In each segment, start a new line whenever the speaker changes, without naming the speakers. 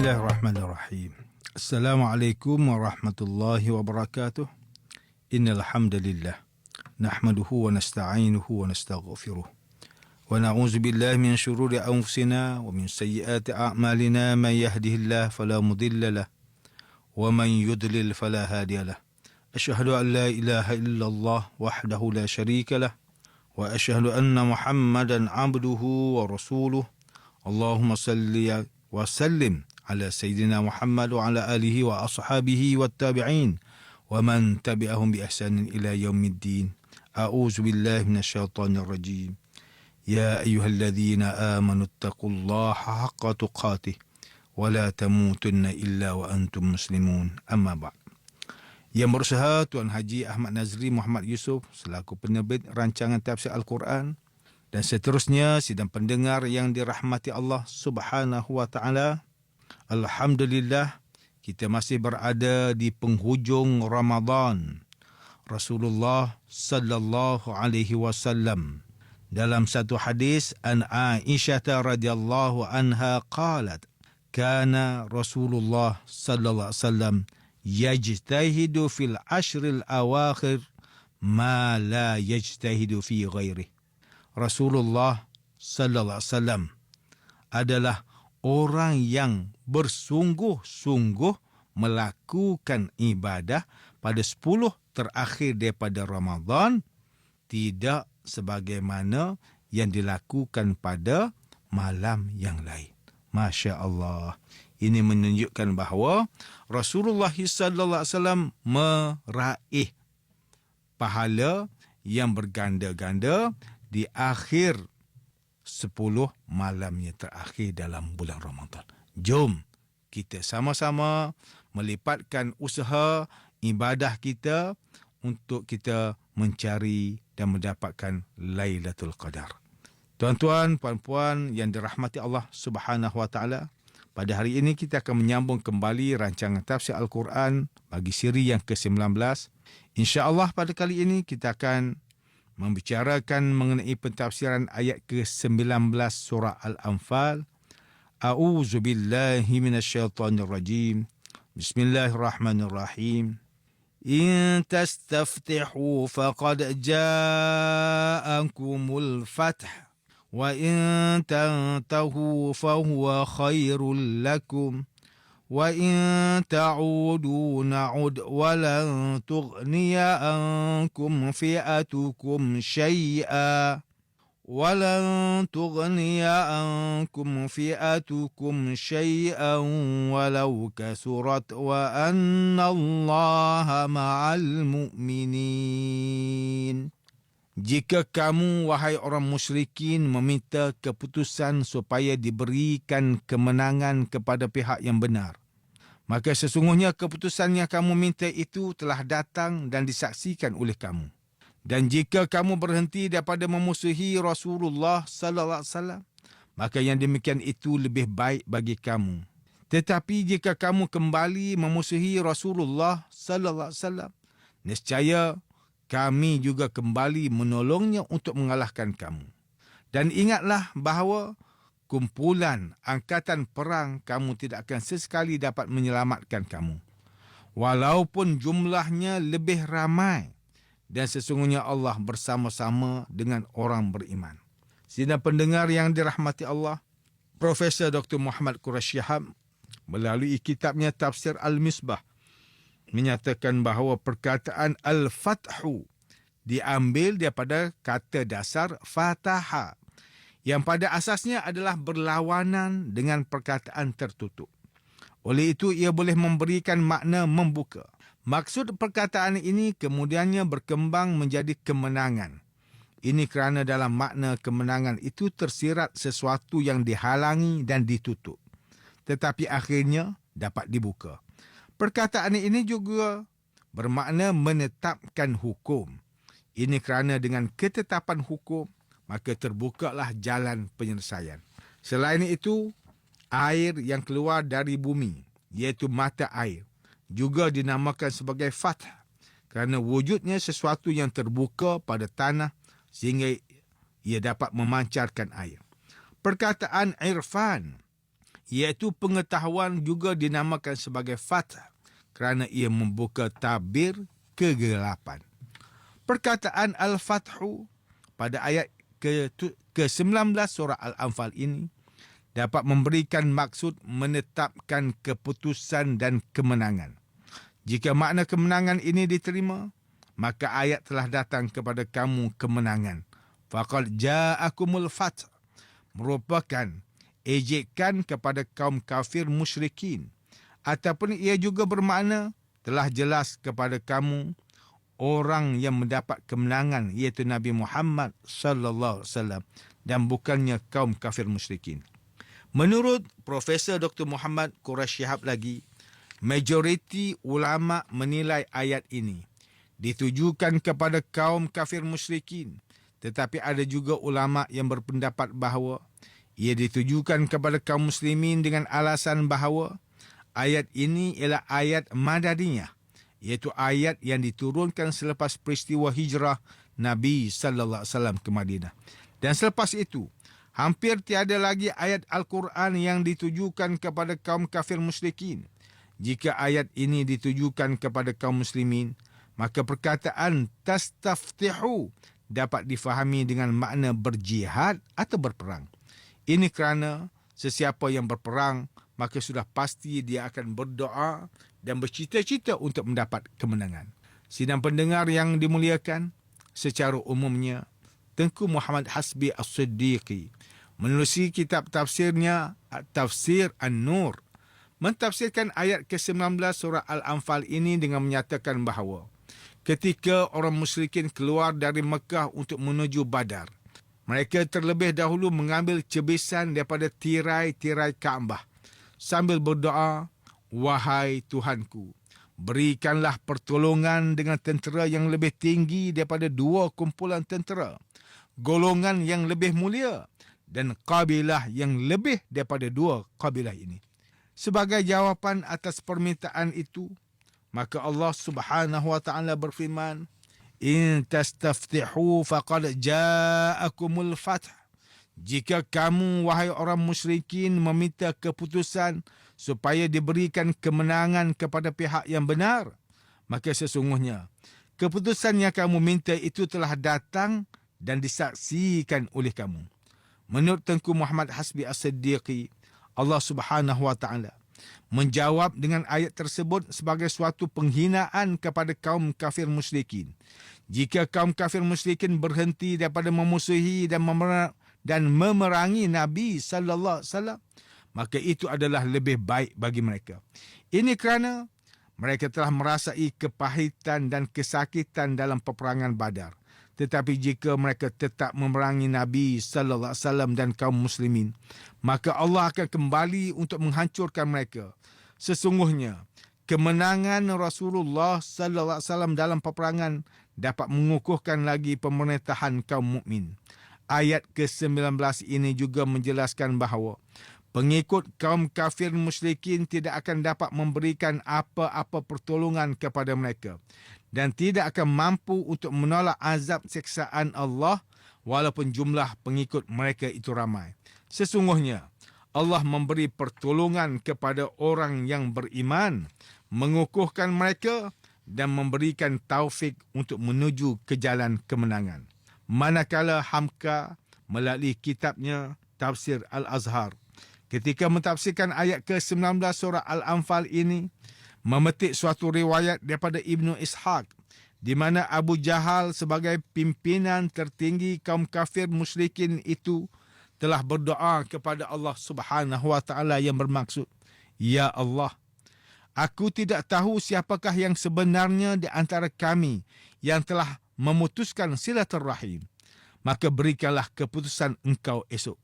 Bismillahirrahmanirrahim. Assalamualaikum warahmatullahi wabarakatuh. Innal hamdalillah nahmaduhu wa nasta'inuhu wa nastaghfiruh. Wa na'udzu billahi min shururi anfusina wa min sayyiati a'malina man yahdihillahu fala mudilla lahu wa man yudlil fala hadiya lahu. Asyhadu an la ilaha illallah wahdahu la syarika lahu wa asyhadu anna Muhammadan 'abduhu wa rasuluh. Allahumma salli wa sallim ala sayyidina Muhammad wa ala alihi wa ashabihi wa tabi'in wa man tabi'ahum bi ihsanin ila yaumiddin. A'udzu billahi minasyaitonir rajim. Ya ayyuhalladzina amanu taqullaha haqqa tuqatih wa la tamutunna illa wa antum muslimun. Amma ba'd. Yang berusaha Tuan Haji Ahmad Nazri Muhammad Yusof selaku penerbit rancangan tafsir Al-Quran dan seterusnya sidang pendengar yang dirahmati Allah Subhanahu wa taala. Alhamdulillah, kita masih berada di penghujung Ramadan. Rasulullah sallallahu alaihi wasallam dalam satu hadis an Aisyah radhiyallahu anha qalat, kana Rasulullah sallallahu alaihi wasallam yajtahidu fil ashril awakhir ma la yajtahidu fi ghairihi. Rasulullah sallallahu alaihi wasallam adalah orang yang bersungguh-sungguh melakukan ibadah pada 10 terakhir daripada Ramadan, tidak sebagaimana yang dilakukan pada malam yang lain. Masya Allah. Ini menunjukkan bahawa Rasulullah sallallahu alaihi wasallam meraih pahala yang berganda-ganda di akhir 10 malamnya terakhir dalam bulan Ramadan. Jom kita sama-sama melipatkan usaha ibadah kita untuk kita mencari dan mendapatkan Lailatul Qadar. Tuan-tuan, puan-puan yang dirahmati Allah Subhanahu wa taala, pada hari ini kita akan menyambung kembali rancangan tafsir Al-Quran bagi siri yang ke-19. Insya-Allah pada kali ini kita akan membicarakan mengenai pentafsiran ayat ke-19 surah Al-Anfal. A'udzu billahi minasyaitonir rajim. Bismillahirrahmanirrahim. In tastaftihu faqad ja'akumul fath wa in tantahu fahuwa khairul lakum وَإِن تَعُودُوا نَعُدْ وَلَن تُغْنِيَ عَنكُمْ فِئَتُكُمْ شَيْئًا وَلَوْ كَثُرَتْ وَأَنَّ اللَّهَ مَعَ الْمُؤْمِنِينَ. Jika kamu, wahai orang musyrikin, meminta keputusan supaya diberikan kemenangan kepada pihak yang benar, maka sesungguhnya keputusan yang kamu minta itu telah datang dan disaksikan oleh kamu. Dan jika kamu berhenti daripada memusuhi Rasulullah sallallahu alaihi wasallam, maka yang demikian itu lebih baik bagi kamu. Tetapi jika kamu kembali memusuhi Rasulullah sallallahu alaihi wasallam, nescaya kami juga kembali menolongnya untuk mengalahkan kamu. Dan ingatlah bahawa kumpulan angkatan perang kamu tidak akan sesekali dapat menyelamatkan kamu, walaupun jumlahnya lebih ramai, dan sesungguhnya Allah bersama-sama dengan orang beriman. Sidang pendengar yang dirahmati Allah, Profesor Dr. Muhammad Quraisy Shihab melalui kitabnya Tafsir Al-Misbah menyatakan bahawa perkataan Al-Fathu diambil daripada kata dasar Fataha, yang pada asasnya adalah berlawanan dengan perkataan tertutup. Oleh itu, ia boleh memberikan makna membuka. Maksud perkataan ini kemudiannya berkembang menjadi kemenangan. Ini kerana dalam makna kemenangan itu tersirat sesuatu yang dihalangi dan ditutup, tetapi akhirnya dapat dibuka. Perkataan ini juga bermakna menetapkan hukum. Ini kerana dengan ketetapan hukum, maka terbukalah jalan penyelesaian. Selain itu, air yang keluar dari bumi, iaitu mata air, juga dinamakan sebagai fath, kerana wujudnya sesuatu yang terbuka pada tanah sehingga ia dapat memancarkan air. Perkataan irfan iaitu pengetahuan juga dinamakan sebagai fath kerana ia membuka tabir kegelapan. Perkataan Al-Fathu pada ayat ke-19 surah Al-Anfal ini dapat memberikan maksud menetapkan keputusan dan kemenangan. Jika makna kemenangan ini diterima, maka ayat telah datang kepada kamu kemenangan. Faqad ja'akumul fath merupakan ejekan kepada kaum kafir musyrikin, ataupun ia juga bermakna telah jelas kepada kamu orang yang mendapat kemenangan, iaitu Nabi Muhammad sallallahu alaihi wasallam, dan bukannya kaum kafir musyrikin. Menurut Profesor Dr. Muhammad Quraish Shihab lagi, majoriti ulama menilai ayat ini ditujukan kepada kaum kafir musyrikin, tetapi ada juga ulama yang berpendapat bahawa ia ditujukan kepada kaum muslimin dengan alasan bahawa ayat ini ialah ayat Madaniyah, iaitu ayat yang diturunkan selepas peristiwa hijrah Nabi sallallahu alaihi wasallam ke Madinah. Dan selepas itu, hampir tiada lagi ayat Al-Quran yang ditujukan kepada kaum kafir musyrikin. Jika ayat ini ditujukan kepada kaum muslimin, maka perkataan tastaftihu dapat difahami dengan makna berjihad atau berperang. Ini kerana sesiapa yang berperang, maka sudah pasti dia akan berdoa dan bercita-cita untuk mendapat kemenangan. Sidang pendengar yang dimuliakan, secara umumnya, Tengku Muhammad Hasbi As-Siddiqi menerusi kitab tafsirnya Tafsir An-Nur, mentafsirkan ayat ke-19 surah Al-Anfal ini dengan menyatakan bahawa ketika orang musyrikin keluar dari Mekah untuk menuju Badar, mereka terlebih dahulu mengambil cebisan daripada tirai-tirai Kaabah sambil berdoa, "Wahai Tuhanku, berikanlah pertolongan dengan tentera yang lebih tinggi daripada dua kumpulan tentera, golongan yang lebih mulia dan kabilah yang lebih daripada dua kabilah ini." Sebagai jawapan atas permintaan itu, maka Allah Subhanahu wa taala berfirman, "In tastaftihu faqad ja'akumul fath." Jika kamu, wahai orang musyrikin, meminta keputusan supaya diberikan kemenangan kepada pihak yang benar, maka sesungguhnya keputusan yang kamu minta itu telah datang dan disaksikan oleh kamu. Menurut Tengku Muhammad Hasbi As-Siddiqi, Allah Subhanahu wa taala menjawab dengan ayat tersebut sebagai suatu penghinaan kepada kaum kafir musyrikin. Jika kaum kafir musyrikin berhenti daripada memusuhi dan memerangi Nabi sallallahu alaihi wasallam, maka itu adalah lebih baik bagi mereka. Ini kerana mereka telah merasai kepahitan dan kesakitan dalam peperangan Badar. Tetapi jika mereka tetap memerangi Nabi sallallahu alaihi wasallam dan kaum muslimin, maka Allah akan kembali untuk menghancurkan mereka. Sesungguhnya kemenangan Rasulullah sallallahu alaihi wasallam dalam peperangan dapat mengukuhkan lagi pemerintahan kaum mukmin. Ayat ke-19 ini juga menjelaskan bahawa pengikut kaum kafir musyrikin tidak akan dapat memberikan apa-apa pertolongan kepada mereka dan tidak akan mampu untuk menolak azab siksaan Allah walaupun jumlah pengikut mereka itu ramai. Sesungguhnya Allah memberi pertolongan kepada orang yang beriman, mengukuhkan mereka dan memberikan taufik untuk menuju ke jalan kemenangan. Manakala Hamka melalui kitabnya Tafsir Al-Azhar, ketika mentafsirkan ayat ke-19 surah Al-Anfal ini, memetik suatu riwayat daripada Ibnu Ishaq, di mana Abu Jahal sebagai pimpinan tertinggi kaum kafir musyrikin itu telah berdoa kepada Allah Subhanahu wa taala yang bermaksud, "Ya Allah, aku tidak tahu siapakah yang sebenarnya di antara kami yang telah memutuskan silaturrahim, maka berikanlah keputusan engkau esok."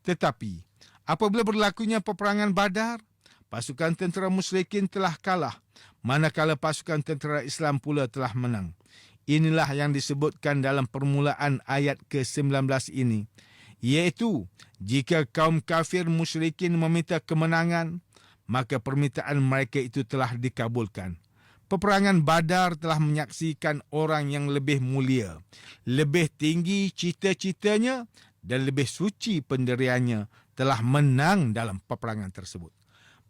Tetapi apabila berlakunya peperangan Badar, pasukan tentera musyrikin telah kalah, manakala pasukan tentera Islam pula telah menang. Inilah yang disebutkan dalam permulaan ayat ke-19 ini, iaitu jika kaum kafir musyrikin meminta kemenangan, maka permintaan mereka itu telah dikabulkan. Peperangan Badar telah menyaksikan orang yang lebih mulia, lebih tinggi cita-citanya dan lebih suci pendiriannya telah menang dalam peperangan tersebut.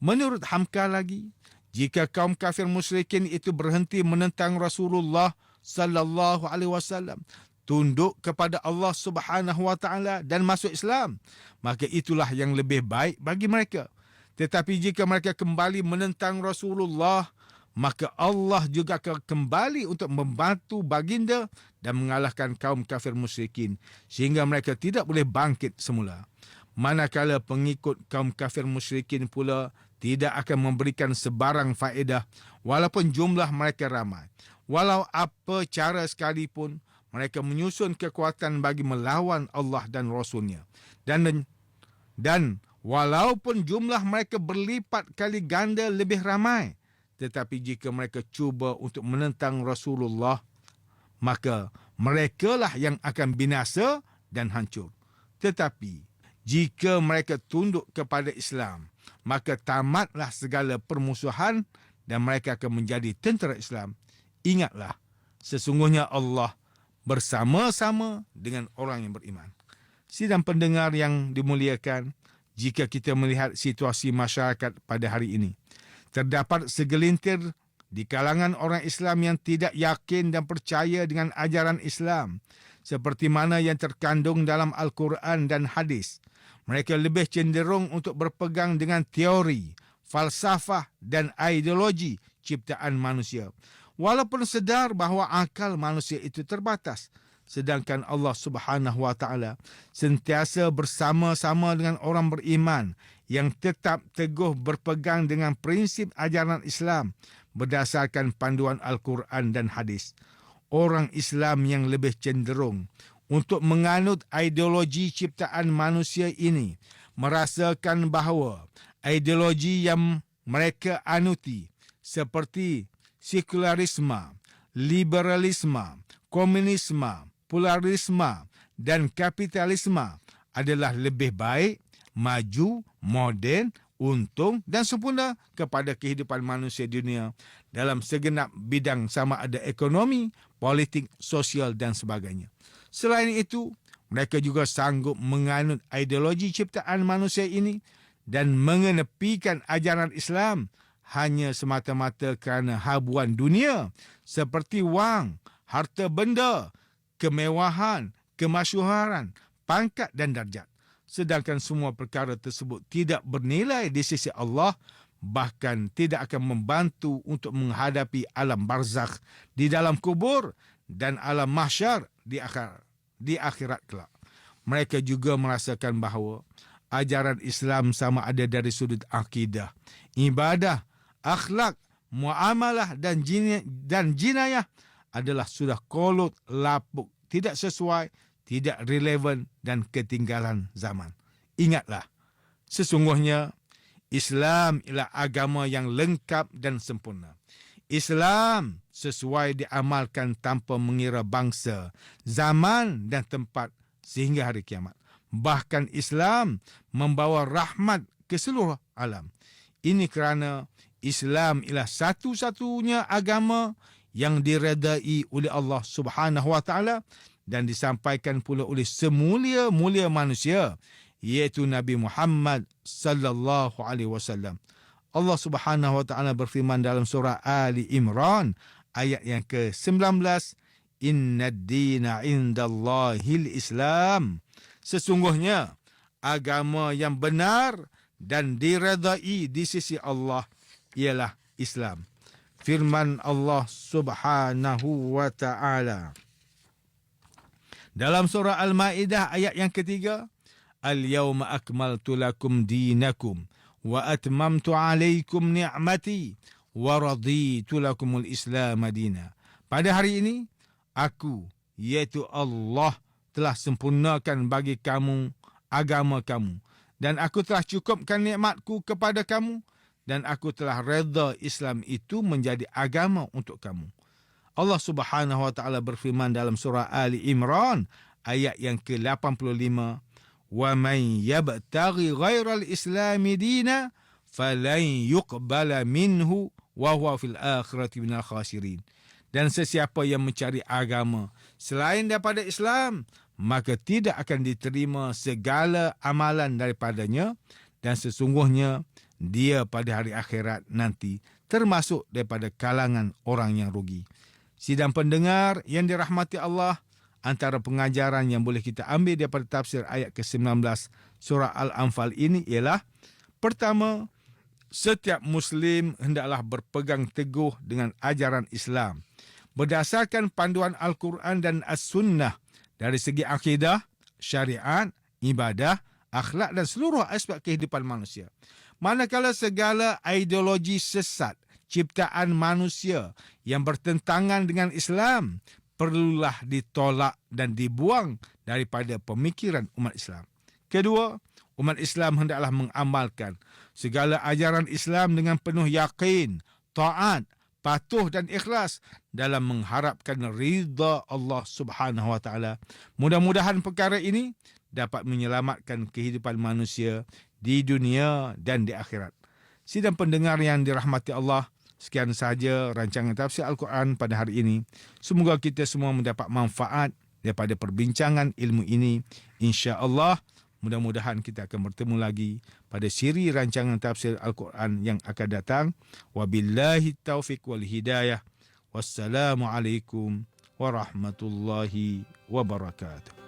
Menurut Hamka lagi, jika kaum kafir musyrikin itu berhenti menentang Rasulullah sallallahu alaihi wasallam, tunduk kepada Allah Subhanahu wa taala dan masuk Islam, maka itulah yang lebih baik bagi mereka. Tetapi jika mereka kembali menentang Rasulullah, maka Allah juga akan kembali untuk membantu baginda dan mengalahkan kaum kafir musyrikin sehingga mereka tidak boleh bangkit semula. Manakala pengikut kaum kafir musyrikin pula tidak akan memberikan sebarang faedah walaupun jumlah mereka ramai. Walau apa cara sekalipun, mereka menyusun kekuatan bagi melawan Allah dan Rasulnya. Dan walaupun jumlah mereka berlipat kali ganda lebih ramai, tetapi jika mereka cuba untuk menentang Rasulullah, maka merekalah yang akan binasa dan hancur. Tetapi jika mereka tunduk kepada Islam, maka tamatlah segala permusuhan dan mereka akan menjadi tentera Islam. Ingatlah, sesungguhnya Allah bersama-sama dengan orang yang beriman. Sidang pendengar yang dimuliakan, jika kita melihat situasi masyarakat pada hari ini, terdapat segelintir di kalangan orang Islam yang tidak yakin dan percaya dengan ajaran Islam seperti mana yang terkandung dalam Al-Quran dan hadis. Mereka lebih cenderung untuk berpegang dengan teori, falsafah dan ideologi ciptaan manusia, walaupun sedar bahawa akal manusia itu terbatas. Sedangkan Allah Subhanahu wa taala sentiasa bersama-sama dengan orang beriman yang tetap teguh berpegang dengan prinsip ajaran Islam berdasarkan panduan Al-Quran dan hadis. Orang Islam yang lebih cenderung untuk menganut ideologi ciptaan manusia ini merasakan bahawa ideologi yang mereka anuti seperti sekularisme, liberalisme, komunisme, pluralisme dan kapitalisme adalah lebih baik, maju, moden, untung dan sempurna kepada kehidupan manusia dunia dalam segenap bidang sama ada ekonomi, politik, sosial dan sebagainya. Selain itu, mereka juga sanggup menganut ideologi ciptaan manusia ini dan mengenepikan ajaran Islam hanya semata-mata kerana habuan dunia seperti wang, harta benda, kemewahan, kemasyhuran, pangkat dan darjat. Sedangkan semua perkara tersebut tidak bernilai di sisi Allah, bahkan tidak akan membantu untuk menghadapi alam barzakh di dalam kubur dan alam mahsyar di akhirat kelak. Mereka juga merasakan bahawa ajaran Islam sama ada dari sudut akidah, ibadah, akhlak, muamalah dan jinayah adalah sudah kolot, lapuk, tidak sesuai, tidak relevan dan ketinggalan zaman. Ingatlah, sesungguhnya Islam ialah agama yang lengkap dan sempurna. Islam sesuai diamalkan tanpa mengira bangsa, zaman dan tempat sehingga hari kiamat. Bahkan Islam membawa rahmat ke seluruh alam. Ini kerana Islam ialah satu-satunya agama yang diredai oleh Allah Subhanahu wa taala dan disampaikan pula oleh semulia-mulia manusia, iaitu Nabi Muhammad sallallahu alaihi wasallam. Allah Subhanahu wa taala berfirman dalam surah Ali Imran ayat yang ke-19, Innad dina indallahil Islam. Sesungguhnya agama yang benar dan diredai di sisi Allah ialah Islam. Firman Allah Subhanahu wa taala dalam surah Al-Maidah ayat yang ketiga, Al-yawma akmaltu lakum dinakum wa atmamtu alaikum ni'mati wa raditu lakumul Islam madina. Pada hari ini, aku, iaitu Allah, telah sempurnakan bagi kamu agama kamu dan aku telah cukupkan nikmatku kepada kamu dan aku telah redha Islam itu menjadi agama untuk kamu. Allah Subhanahu wa taala berfirman dalam surah Ali Imran ayat yang ke-85, wa man yabtaghi ghairal islami dina falan yuqbala minhu wa huwa fil akhirati minal khasirin. Dan sesiapa yang mencari agama selain daripada Islam, maka tidak akan diterima segala amalan daripadanya, dan sesungguhnya dia pada hari akhirat nanti termasuk daripada kalangan orang yang rugi. Sidang pendengar yang dirahmati Allah, antara pengajaran yang boleh kita ambil daripada tafsir ayat ke-19 surah Al-Anfal ini ialah, pertama, setiap Muslim hendaklah berpegang teguh dengan ajaran Islam berdasarkan panduan Al-Quran dan As-Sunnah dari segi akidah, syariat, ibadah, akhlak dan seluruh aspek kehidupan manusia. Manakala segala ideologi sesat ciptaan manusia yang bertentangan dengan Islam perlulah ditolak dan dibuang daripada pemikiran umat Islam. Kedua, umat Islam hendaklah mengamalkan segala ajaran Islam dengan penuh yakin, taat, patuh dan ikhlas dalam mengharapkan ridha Allah Subhanahu wa taala. Mudah-mudahan perkara ini dapat menyelamatkan kehidupan manusia di dunia dan di akhirat. Sidang pendengar yang dirahmati Allah, sekian sahaja rancangan tafsir Al-Quran pada hari ini. Semoga kita semua mendapat manfaat daripada perbincangan ilmu ini. Insya-Allah, mudah-mudahan kita akan bertemu lagi pada siri rancangan tafsir Al-Quran yang akan datang. Wabillahi taufiq wal hidayah. Wassalamualaikum warahmatullahi wabarakatuh.